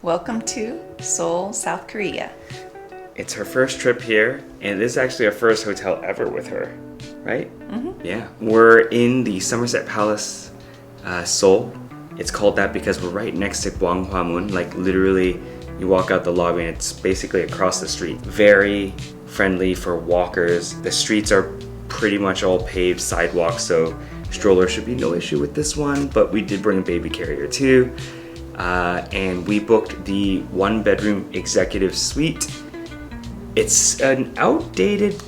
Welcome to Seoul, South Korea. It's her first trip here, and this is actually our first hotel ever with her, right? Mm-hmm. Yeah. We're in the Somerset Palace Seoul. It's called that because we're right next to Gwanghwamun. Like literally, you walk out the lobby and it's basically across the street. Very friendly for walkers. The streets are pretty much all paved sidewalks, so stroller should be no issue with this one, but we did bring a baby carrier too. And we booked the 1-bedroom executive suite. It's an outdated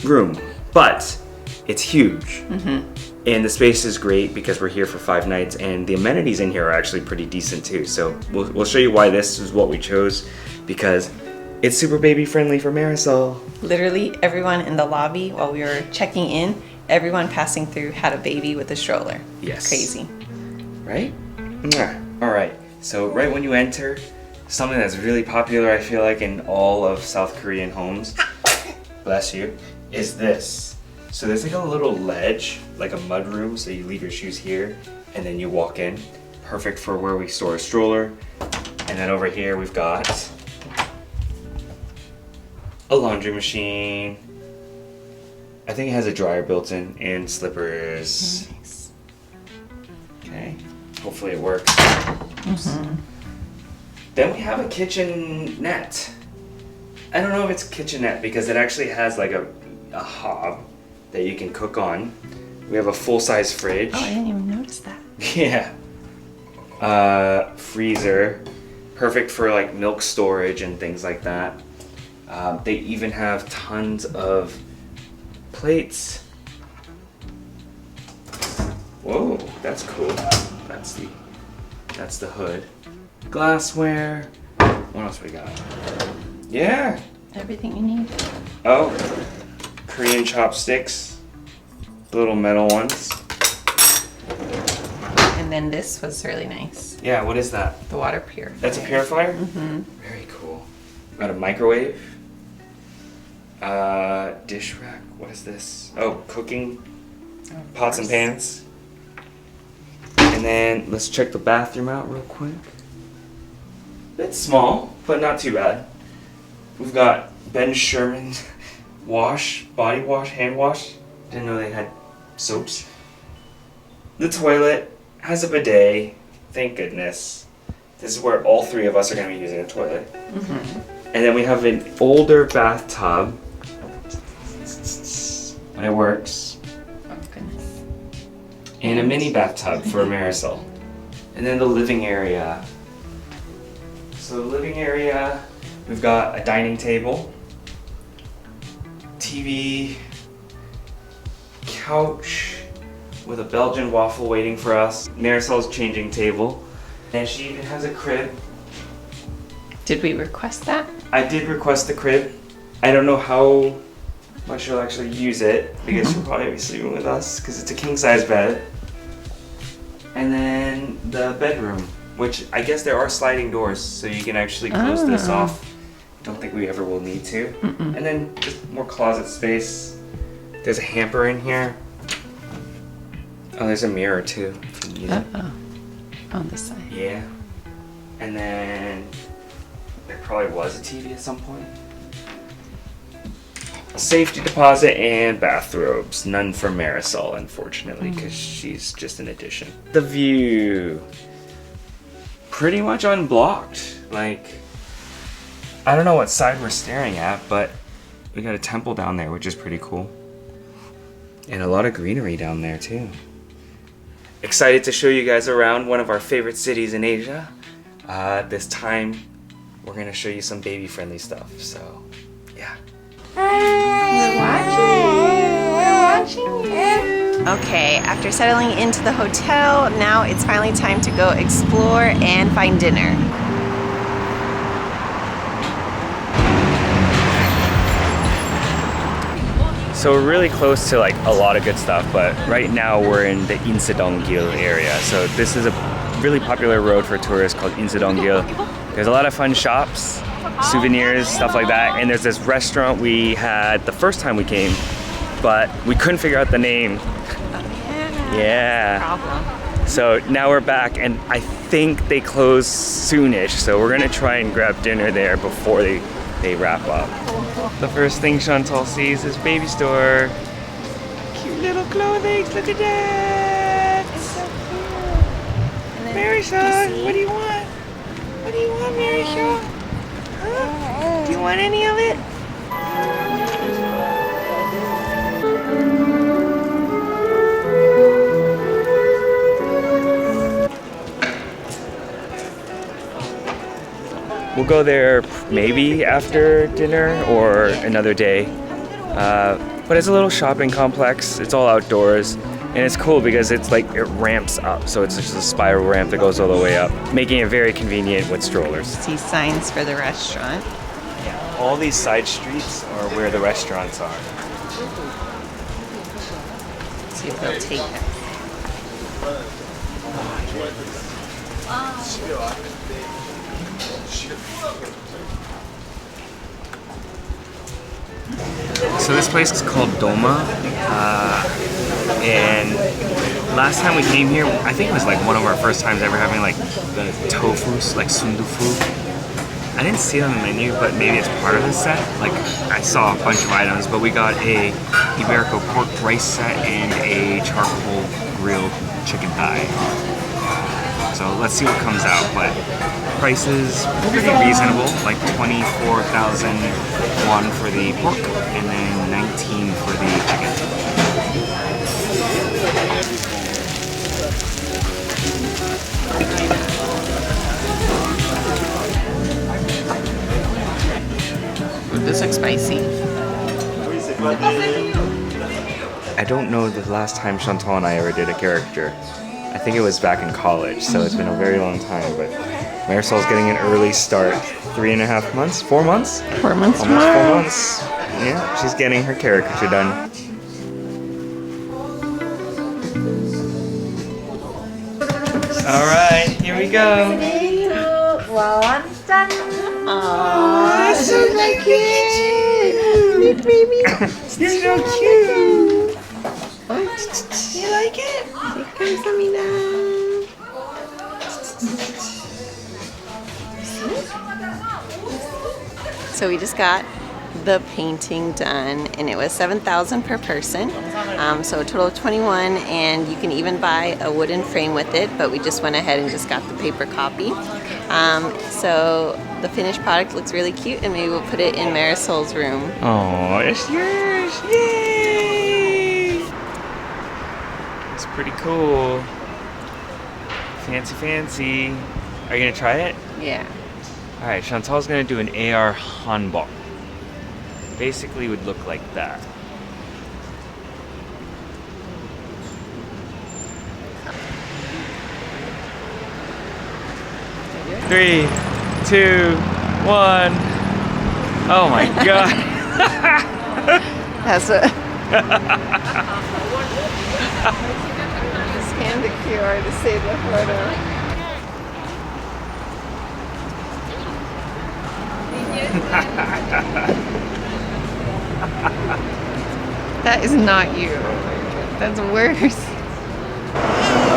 room, but it's huge. Mm-hmm. And the space is great because we're here for 5 nights, and the amenities in here are actually pretty decent too. So we'll show you why this is what we chose, because it's super baby friendly for Marisol. Literally everyone in the lobby while we were checking in, everyone passing through had a baby with a stroller. Yes. Crazy. Right? All right, so right when you enter, something that's really popular, I feel like, in all of South Korean homes, bless you, is this. So there's like a little ledge, like a mud room, so you leave your shoes here, and then you walk in. Perfect for where we store a stroller. And then over here we've got a laundry machine. I think it has a dryer built in, and slippers. Nice. Okay. Hopefully it works. Mm-hmm. Then we have a kitchenette. I don't know if it's kitchenette because it actually has like a hob that you can cook on. We have a full-size fridge. Oh, I didn't even notice that. Yeah. Freezer. Perfect for like milk storage and things like that. They even have tons of plates. Whoa, that's cool. That's the hood. Glassware. What else we got? Yeah. Everything you need. Oh, Korean chopsticks. The little metal ones. And then this was really nice. Yeah, what is that? The water purifier. That's a purifier? Mm-hmm. Very cool. Got a microwave. Dish rack. What is this? Oh, cooking pots and pans. And then let's check the bathroom out real quick. It's small, but not too bad. We've got Ben Sherman body wash, hand wash. Didn't know they had soaps. The toilet has a bidet. Thank goodness. This is where all 3 of us are going to be using a toilet. Mm-hmm. And then we have an older bathtub. But it works. Oh, goodness. And a mini bathtub for Marisol. And then the living area. So the living area, we've got a dining table, TV, couch with a Belgian waffle waiting for us, Marisol's changing table, and she even has a crib. Did we request that? I did request the crib. I don't know how much she'll actually use it because she'll probably be sleeping with us because it's a king-size bed. And then the bedroom, which I guess there are sliding doors, so you can actually close this off. Don't think we ever will need to. Mm-mm. And then just more closet space. There's a hamper in here. Oh, there's a mirror too. If you need it. On this side. Yeah. And then there probably was a TV at some point. Safety deposit and bathrobes. None for Marisol, unfortunately, because she's just an addition. The view. Pretty much unblocked. Like, I don't know what side we're staring at, but we got a temple down there, which is pretty cool. And a lot of greenery down there, too. Excited to show you guys around one of our favorite cities in Asia. This time, we're going to show you some baby-friendly stuff, so, yeah. We're watching you. Okay, after settling into the hotel, now it's finally time to go explore and find dinner. So we're really close to like a lot of good stuff, but right now we're in the Insadong-gil area. So this is a really popular road for tourists called Insadong-gil. There's a lot of fun shops, souvenirs, stuff like that. And there's this restaurant we had the first time we came, but we couldn't figure out the name. Oh, Yeah. Problem. So now we're back, and I think they close soonish, so we're gonna try and grab dinner there before they wrap up. The first thing Chantal sees is baby store. Cute little clothing, look at that! It's so cute. Marisol, what do you want? What do you want, Marisol? Huh? Do you want any of it? We'll go there maybe after dinner or another day. But it's a little shopping complex. It's all outdoors. And it's cool because it's like it ramps up. So it's just a spiral ramp that goes all the way up, making it very convenient with strollers. See signs for the restaurant. Yeah, all these side streets are where the restaurants are. See if they'll take it. So this place is called Doma, and last time we came here, I think it was like one of our first times ever having like the tofus, like sundufu. I didn't see it on the menu, but maybe it's part of the set. Like I saw a bunch of items, but we got a Iberico pork rice set and a charcoal grilled chicken thigh. So let's see what comes out, but prices pretty reasonable, like 24,000 won for the pork and then 19 for the chicken. This looks spicy. I don't know the last time Chantal and I ever did a caricature. I think it was back in college, so it's been a very long time, but Marisol's getting an early start. 3.5 months? 4 months? 4 months. Almost 4 months. Yeah, she's getting her caricature done. Alright, here we go. Aww, so cute. Baby. You're so cute. You like it? So we just got the painting done, and it was 7,000 per person, so a total of 21, and you can even buy a wooden frame with it, but we just went ahead and just got the paper copy. So the finished product looks really cute, and maybe we'll put it in Marisol's room. Oh, it's yours! Yay! It's pretty cool. Fancy, fancy. Are you gonna try it? Yeah. Alright, Chantal's gonna do an AR Hanbok. Basically would look like that. Three, two, one. Oh my god. That's what. Scan the QR to save the photo. That is not you. That's worse.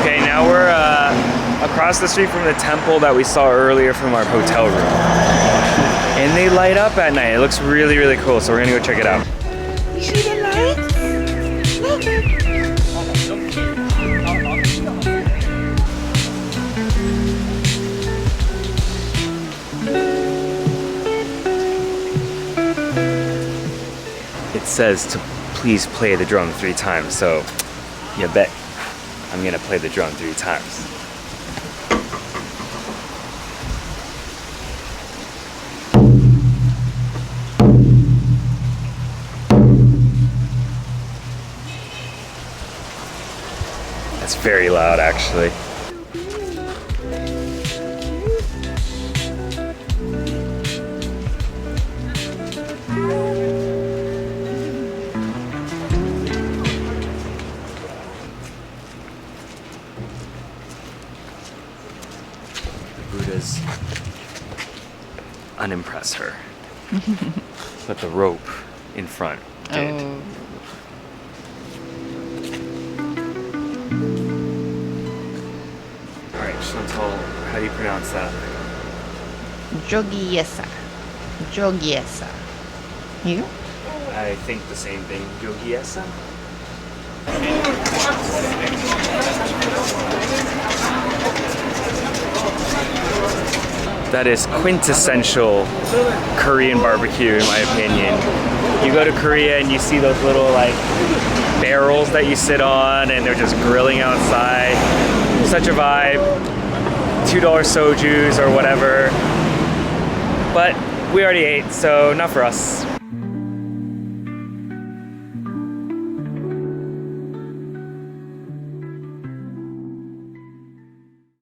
Okay, now we're across the street from the temple that we saw earlier from our hotel room. And they light up at night. It looks really, really cool, so we're gonna go check it out. You see the lights? Look. It says to please play the drum 3 times, so you bet I'm gonna play the drum 3 times. That's very loud, actually. Buddhas unimpress her. Put the rope in front did. Oh. Chantal, how do you pronounce that? Jogyesa. Jogyesa. You? I think the same thing. Jogyesa? That is quintessential Korean barbecue in my opinion. You go to Korea and you see those little like barrels that you sit on and they're just grilling outside. Such a vibe. $2 sojus or whatever. But we already ate, so not for us.